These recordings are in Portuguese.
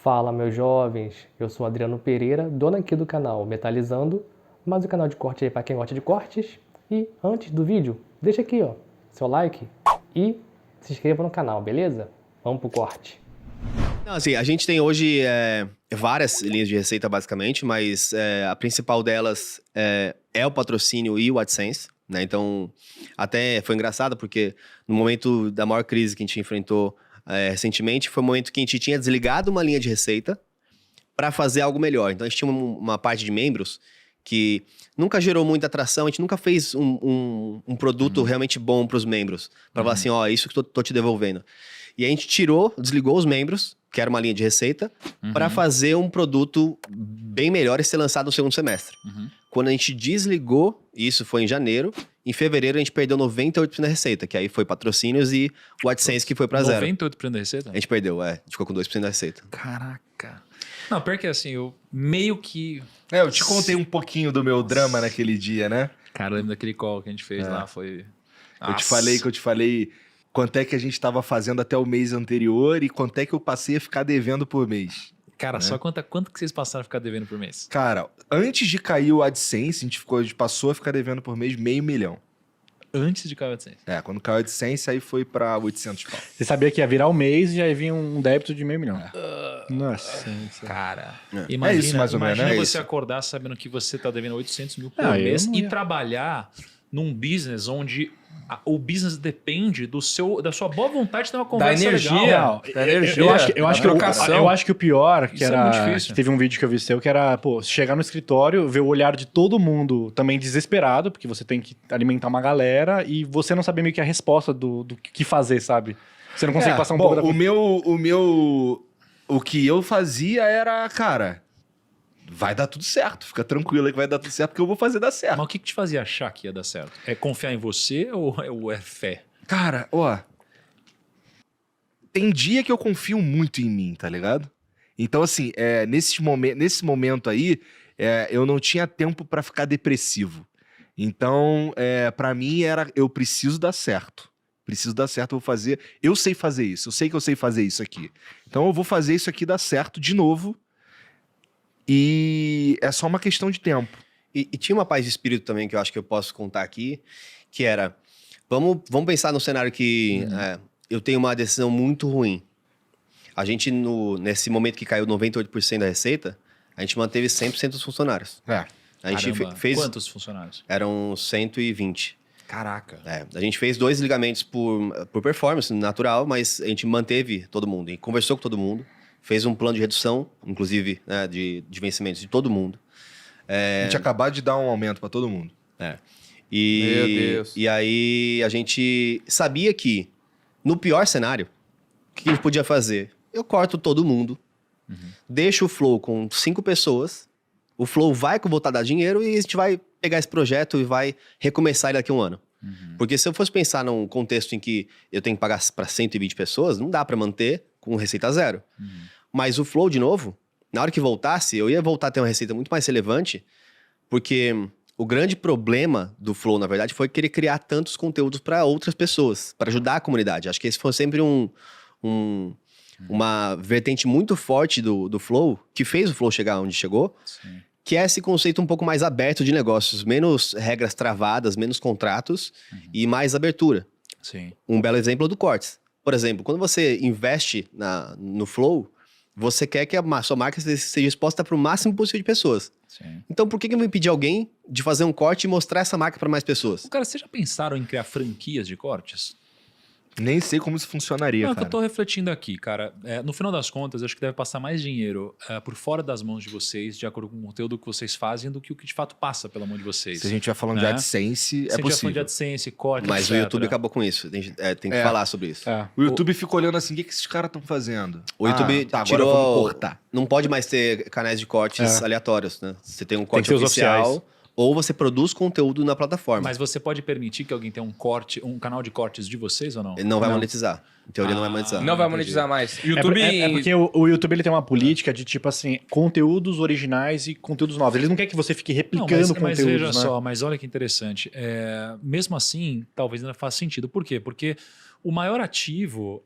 Fala, meus jovens, eu sou Adriano Pereira, dono aqui do canal Metalizando, mais um canal de corte aí para quem gosta de cortes. E antes do vídeo, deixa aqui ó, seu like e se inscreva no canal, beleza? Vamos pro corte. Não, assim, a gente tem hoje várias linhas de receita basicamente, mas a principal delas é o patrocínio e o AdSense, né? Então, até foi engraçado porque no momento da maior crise que a gente enfrentou recentemente, foi o momento que a gente tinha desligado uma linha de receita para fazer algo melhor. Então, a gente tinha uma parte de membros que nunca gerou muita atração, a gente nunca fez um produto realmente bom para os membros, para falar assim, ó, isso que eu tô te devolvendo. E a gente desligou os membros, que era uma linha de receita, para fazer um produto bem melhor e ser lançado no segundo semestre. Quando a gente desligou, isso foi em janeiro, em fevereiro a gente perdeu 98% da receita, que aí foi patrocínios e o AdSense que foi para zero. 98% da receita? A gente perdeu, a gente ficou com 2% da receita. Caraca. Não, pior que assim, eu meio que... eu te contei um pouquinho do meu drama naquele dia, né? Cara, eu lembro daquele call que a gente fez lá, foi... Eu te falei quanto é que a gente tava fazendo até o mês anterior e quanto é que eu passei a ficar devendo por mês. Cara, só quanto que vocês passaram a ficar devendo por mês? Cara, antes de cair o AdSense, a gente passou a ficar devendo por mês R$500 mil. Antes de cair o AdSense? Quando caiu o AdSense, aí foi pra 800 pau. Você sabia que ia virar o mês e já ia vir um débito de R$500 mil. Nossa. Cara, É isso mais ou menos, né? Imagina É você isso. acordar sabendo que você tá devendo 800 mil por Ah, eu mês não e ia. trabalhar num business onde o business depende da sua boa vontade de ter uma conversa energia. legal. Não, Da energia, eu acho da trocação. eu acho que o pior, que Isso é era... muito difícil. que teve um vídeo que eu vi seu, que era, pô, chegar no escritório, ver o olhar de todo mundo também desesperado, porque você tem que alimentar uma galera, e você não saber meio que a resposta do que fazer, sabe? Você não consegue passar um pouco da... O que eu fazia era, cara, vai dar tudo certo. Fica tranquilo aí que vai dar tudo certo, porque eu vou fazer dar certo. Mas o que te fazia achar que ia dar certo? É confiar em você ou é fé? Cara, ó, tem dia que eu confio muito em mim, tá ligado? Então, assim, nesse momento aí, eu não tinha tempo pra ficar depressivo. Então, pra mim era, eu preciso dar certo. Preciso dar certo, eu vou fazer. Eu sei fazer isso, eu sei que eu sei fazer isso aqui. Então eu vou fazer isso aqui dar certo de novo. E é só uma questão de tempo. E tinha uma paz de espírito também que eu acho que eu posso contar aqui, que era, vamos pensar no cenário que eu tenho uma decisão muito ruim. A gente, nesse momento que caiu 98% da receita, a gente manteve 100% dos funcionários. A gente Caramba, fez... quantos funcionários? Eram 120. Caraca. A gente fez 2 ligamentos por performance natural, mas a gente manteve todo mundo e conversou com todo mundo, fez um plano de redução, inclusive, né, de vencimentos de todo mundo. A gente acabou de dar um aumento pra todo mundo. Meu Deus. E aí a gente sabia que, no pior cenário, o que a gente podia fazer? Eu corto todo mundo, deixo o Flow com 5 pessoas, o Flow vai voltar a dar dinheiro e a gente vai pegar esse projeto e vai recomeçar ele daqui a um ano. Porque se eu fosse pensar num contexto em que eu tenho que pagar para 120 pessoas, não dá para manter com receita zero. Mas o Flow, de novo, na hora que voltasse, eu ia voltar a ter uma receita muito mais relevante, porque o grande problema do Flow, na verdade, foi querer criar tantos conteúdos para outras pessoas, para ajudar a comunidade. Acho que esse foi sempre uma vertente muito forte do Flow, que fez o Flow chegar onde chegou, Sim. que é esse conceito um pouco mais aberto de negócios, menos regras travadas, menos contratos e mais abertura. Sim. Um belo exemplo é do Cortes. Por exemplo, quando você investe no Flow, você quer que a sua marca seja exposta para o máximo possível de pessoas. Sim. Então, por que eu vou impedir alguém de fazer um corte e mostrar essa marca para mais pessoas? Cara, vocês já pensaram em criar franquias de cortes? Nem sei como isso funcionaria, Não, é que cara. eu tô refletindo aqui, cara. No final das contas, eu acho que deve passar mais dinheiro por fora das mãos de vocês, de acordo com o conteúdo que vocês fazem, do que o que de fato passa pela mão de vocês. Se a gente estiver falando de Né? AdSense, Se a gente é já falando de possível. AdSense, corte, Mas o etc. YouTube acabou com isso. Tem que falar sobre isso. O YouTube fica olhando assim, o que esses caras estão fazendo? O YouTube agora tirou... vamos cortar. Não pode mais ter canais de cortes aleatórios, né? Você tem um corte que ter os oficial, oficiais. ou você produz conteúdo na plataforma. Mas você pode permitir que alguém tenha um canal de cortes de vocês ou não? Ele não vai monetizar. Em teoria, não vai monetizar. Não vai entendi. monetizar mais. É, YouTube... é porque o YouTube ele tem uma política de tipo assim, conteúdos originais e conteúdos novos. Eles não querem que você fique Não, replicando mas conteúdos, veja né? só, mas olha que interessante. Mesmo assim, talvez ainda faça sentido. Por quê? Porque O maior ativo,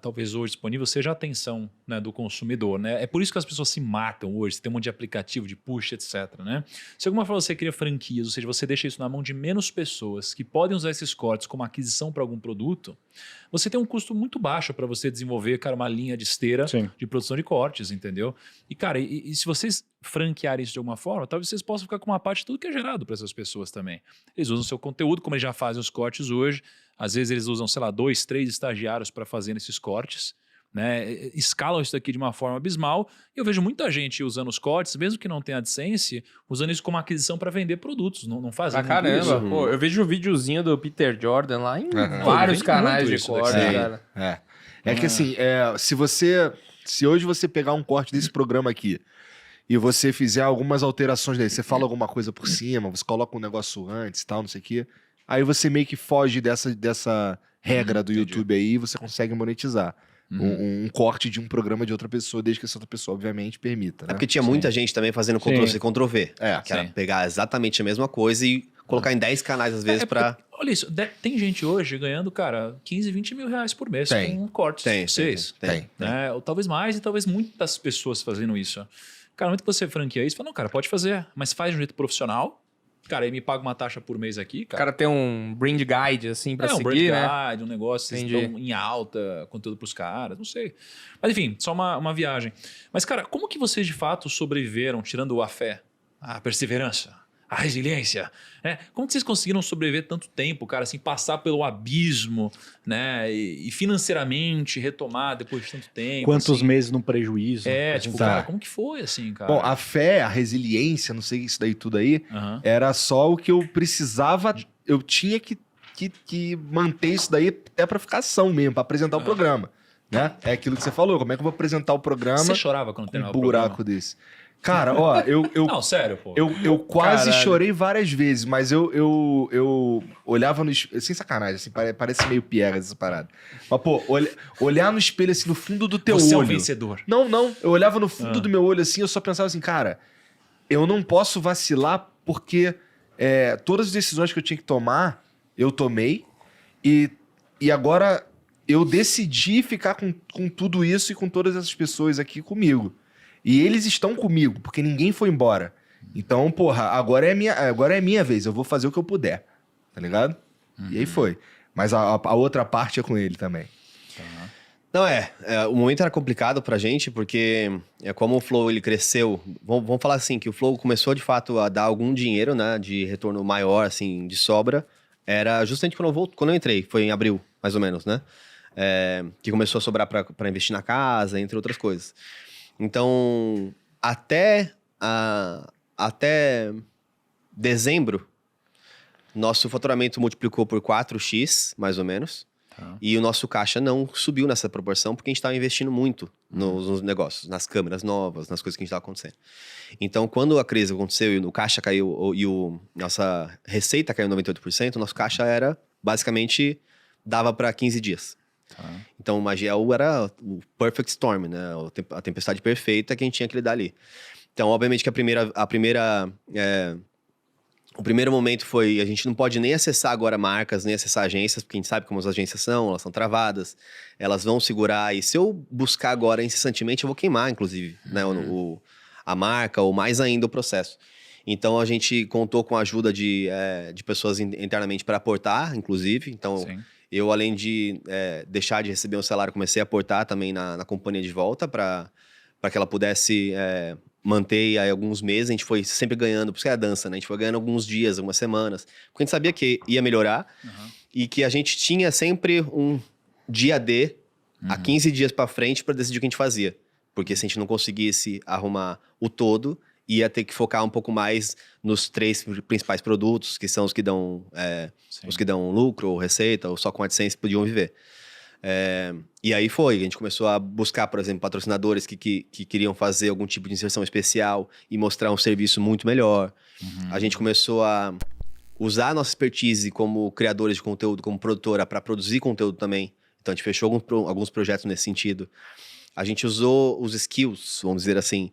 talvez hoje disponível, seja a atenção, né, do consumidor. Né? É por isso que as pessoas se matam hoje. Você tem um monte de aplicativo de push, etc. Né? Se alguma forma você cria franquias, ou seja, você deixa isso na mão de menos pessoas que podem usar esses cortes como aquisição para algum produto, você tem um custo muito baixo para você desenvolver, cara, uma linha de esteira de produção de cortes, entendeu? E, cara, e se vocês franquearem isso de alguma forma, talvez vocês possam ficar com uma parte de tudo que é gerado para essas pessoas também. Eles usam o seu conteúdo, como eles já fazem os cortes hoje. Às vezes eles usam, sei lá, 2, 3 estagiários para fazer esses cortes, né? Escalam isso daqui de uma forma abismal. E eu vejo muita gente usando os cortes, mesmo que não tenha AdSense, usando isso como aquisição para vender produtos. Não fazem Pra muito isso. caramba. Pô, eu vejo o videozinho do Peter Jordan lá em Ele vários vende canais muito de isso corte, daqui. cara. É que assim, se hoje você pegar um corte desse programa aqui e você fizer algumas alterações dele, você fala alguma coisa por cima, você coloca um negócio antes e tal, não sei o quê, aí você meio que foge dessa regra do YouTube aí e você consegue monetizar. Um corte de um programa de outra pessoa, desde que essa outra pessoa, obviamente, permita. Né? É porque tinha muita gente também fazendo Ctrl-C, Ctrl-V. Que era pegar exatamente a mesma coisa e colocar em 10 canais, às vezes, pra... Olha isso, tem gente hoje ganhando, cara, 15, 20 mil reais por mês com cortes. Tem. Né? Ou talvez mais, e talvez muitas pessoas fazendo isso. Cara, muito que você franquia isso, fala, não, cara, pode fazer, mas faz de um jeito profissional. Cara, aí me paga uma taxa por mês aqui, O cara. cara tem um brand guide, assim, pra seguir, brand né? guide, um negócio, vocês Entendi. estão em alta, conteúdo pros caras, não sei. Mas enfim, só uma viagem. Mas, cara, como que vocês de fato sobreviveram, tirando a fé, a perseverança, a resiliência, né? Como que vocês conseguiram sobreviver tanto tempo, cara, assim, passar pelo abismo, né? E financeiramente retomar depois de tanto tempo? Quantos assim? meses no prejuízo? Tipo, Tá. cara, como que foi, assim, cara? Bom, a fé, a resiliência, não sei isso daí tudo aí, Aham. era só o que eu precisava, eu tinha que manter isso daí até pra ficar ação mesmo, pra apresentar o programa, né? É aquilo que você falou, como é que eu vou apresentar o programa Você chorava quando com terminava um o programa? buraco desse? Cara, ó, eu Não, sério, pô. eu quase Caralho. chorei várias vezes, mas eu olhava no espelho, sem sacanagem, assim, parece meio piegas essa parada. Mas, pô, olhar no espelho, assim, no fundo do teu Você é um olho. vencedor. Não, eu olhava no fundo do meu olho, assim, eu só pensava assim, cara, eu não posso vacilar porque todas as decisões que eu tinha que tomar, eu tomei, e agora eu decidi ficar com tudo isso e com todas essas pessoas aqui comigo. E eles estão comigo, porque ninguém foi embora. Então, porra, agora é minha vez, eu vou fazer o que eu puder, tá ligado? E aí foi. Mas a outra parte é com ele também. Não, o momento era complicado pra gente, porque como o Flow ele cresceu, vamos falar assim, que o Flow começou de fato a dar algum dinheiro, né, de retorno maior, assim, de sobra, era justamente quando eu entrei, foi em abril, mais ou menos, né, que começou a sobrar pra investir na casa, entre outras coisas. Então, até dezembro, nosso faturamento multiplicou por 4x, mais ou menos. E o nosso caixa não subiu nessa proporção porque a gente estava investindo muito nos negócios, nas câmeras novas, nas coisas que a gente estava acontecendo. Então, quando a crise aconteceu e o caixa caiu e nossa receita caiu 98%, o nosso caixa era, basicamente, dava para 15 dias. Então, o Magiel era o perfect storm, né? A tempestade perfeita que a gente tinha que lidar ali. Então, obviamente que o primeiro momento foi, a gente não pode nem acessar agora marcas, nem acessar agências, porque a gente sabe como as agências são, elas são travadas, elas vão segurar, e se eu buscar agora incessantemente, eu vou queimar, inclusive, né, a marca, ou mais ainda o processo. Então, a gente contou com a ajuda de pessoas internamente para aportar, inclusive, então... Sim. Eu, além de deixar de receber um salário, comecei a aportar também na companhia de volta para que ela pudesse manter aí alguns meses. A gente foi sempre ganhando, por isso que é a dança, né? A gente foi ganhando alguns dias, algumas semanas, porque a gente sabia que ia melhorar e que a gente tinha sempre um dia D a 15 dias para frente para decidir o que a gente fazia. Porque se a gente não conseguisse arrumar o todo, ia ter que focar um pouco mais nos 3 principais produtos, que são os que dão lucro ou receita, ou só com AdSense podiam viver. E aí a gente começou a buscar, por exemplo, patrocinadores que queriam fazer algum tipo de inserção especial e mostrar um serviço muito melhor. A gente começou a usar a nossa expertise como criadores de conteúdo, como produtora, para produzir conteúdo também. Então a gente fechou alguns projetos nesse sentido. A gente usou os skills, vamos dizer assim,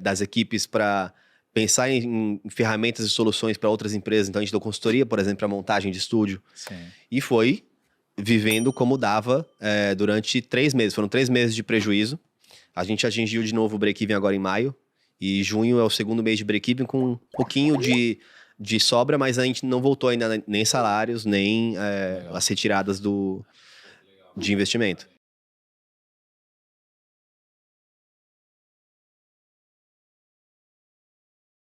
das equipes para pensar em ferramentas e soluções para outras empresas. Então, a gente deu consultoria, por exemplo, para montagem de estúdio. Sim. E foi vivendo como dava durante 3 meses. Foram 3 meses de prejuízo. A gente atingiu de novo o break-even agora em maio. E junho é o segundo mês de break-even com um pouquinho de sobra, mas a gente não voltou ainda nem salários, nem as retiradas de investimento.